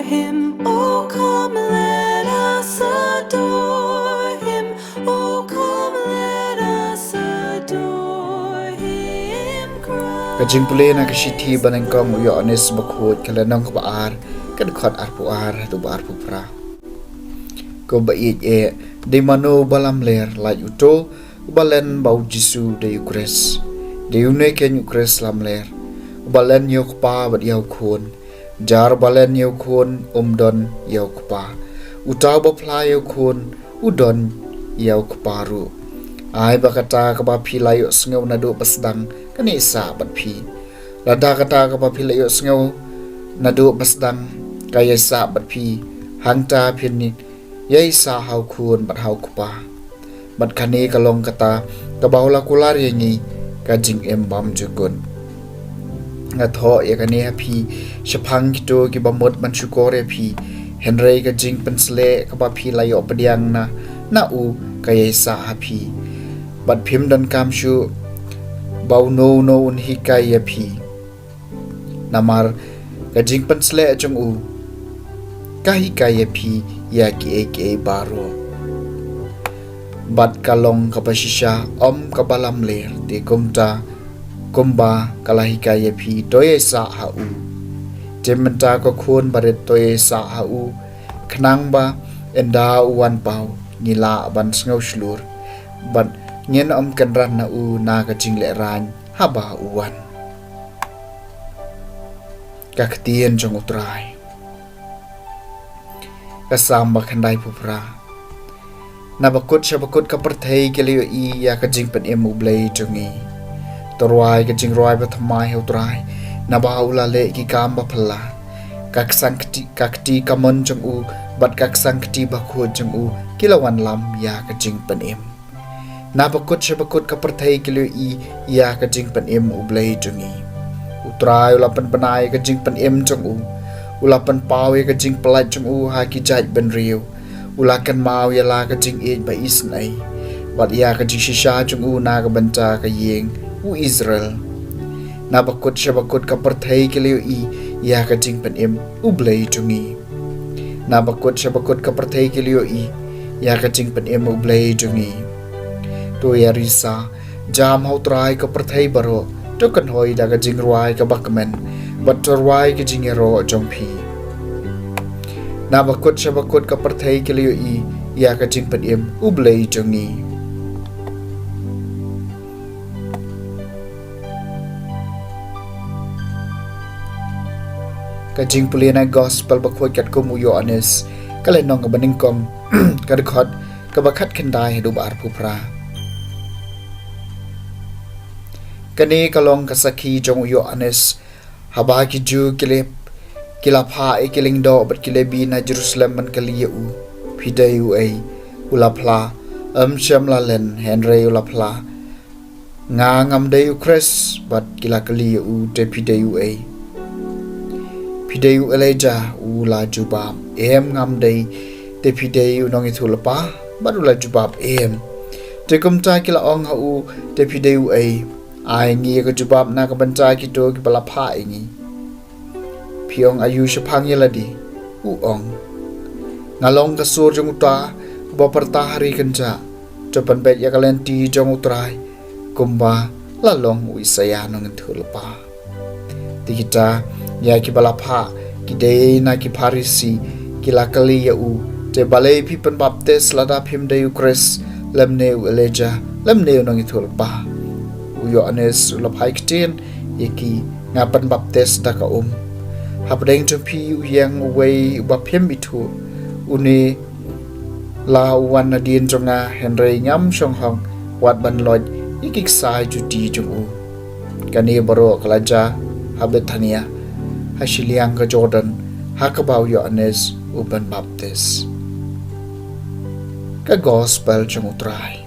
him. Oh, come, let us adore him. Oh, come, let us adore him, Christ. Jingpule na kashiti banengkong uyo anis bakhut kalanong kabaar kan khot arpuar tu bar pupra. Ko bait de mano balam ler la uto balen bau Jisu de Ukres. De une ken Ukres lam ler. Balen yok pa bat yaw khon. Jar balen yaw khon don yaw pa. Utaw ba pla yaw khon udon yaw paru. Ai bakata ka ba philayo sngaw na do basdang kanisa bat phi. Lada kata ka ba philayo sngaw na do basdang kaya sa bat phi hangta phin ni yai sa hau khun bat hau kupa bat khani kalong kata ka baula kular yangi ka jing em bam jugun nga tho ya kani phi shapang kito ki bamot man shukore phi henry ka jing pensle ka ba phi layo padiang na u kaya sa phi bat phim dan kam shu bau no un hi kaya phi namar ka jing pensle chung u kahi kaya phi ya ki baro bat kalong kapasisha kabalam ler te kumba kalahi kaya phi toye sa ha u jementa ko khon baret toye sa ha u khnang ba enda uwan pau nila ban sngaw shlur bat ngen kan ran na u na ka jingle ran ha ba uwan ka ktien jong utrai kasam bakhandai pupra nabakut shabakut kaparthai keliyo I ya ka jingpen emu blai jongi torwai ka jingroi bathamai utrai nabaula le ki kamba phla kakti kamon jong u bat kaksankti bakhut jong u kilawan lam ya ka jingpen em nabakut shabakut kaparthai keliyo I ya ka jingpen emu blai jongi utrai ulapan panai ka jingpen em jong u ulapan pawe ka jing pelat jong u ha ki jaj ben riu ulakan mau ya la ka jing ej ba isnai bat ya ka jing shisha jong u na ka banta ka yeng u Israel na bakut shabakut ka parthai ke liu I ya ka jing pen em u blai jongi na bakut shabakut ka parthai ke liu I ya ka jing pen em u blai jongi to ya risa jam hau trai ka parthai baro to kan hoi da ka jing ruai ka bakmen bat torwai ke jingero jongphi na bakut shabakut ka parthai ke liu I ya ka jing pen em ublei jongi ka Jingpule na gospel bakhoi kat ko muyo anes kale nong ka baning kom ka rekhot ka bakhat khendai hedu bar phupra kani kalong ka sakhi jong uyo anes haba ki ju kila pha e kiling do bat kile bi na Jerusalem man kaliya u phidai u ai ula phla sham la len henry ula phla nga ngam dei u Chris bat kila kaliya u te phidai u ai phidai u eleja u la jubab ngam dei te phidai u nong ithul pa bat ula jubab te kumta kila ong ha u te phidai u ai ngi ka jubab na ka banta ki to ki bala pha ngi phiong ayu shapang yeladi u ong ngalong ka sur jong ta ba parta hari kanja to pan bet ya kalenti jong utrai kumba la long u isaya nong thul pa tikita ya ki bala pha ki de na ki pharisi ki la kali ya u te balai pi pan baptes la da phim de u Chris lamne u eleja lamne nong thul pa uyo anes ulapai ktin yaki ngapan baptes da ka habdeng jompi uyang uwei bapyem itu uni la wan nadien jonga henry ngam shong hong wat ban loj ikik sai juti jong u kani baro kalaja habethania hashiliang ka Jordan hakabau yo anes uban baptes ka gospel jong utrai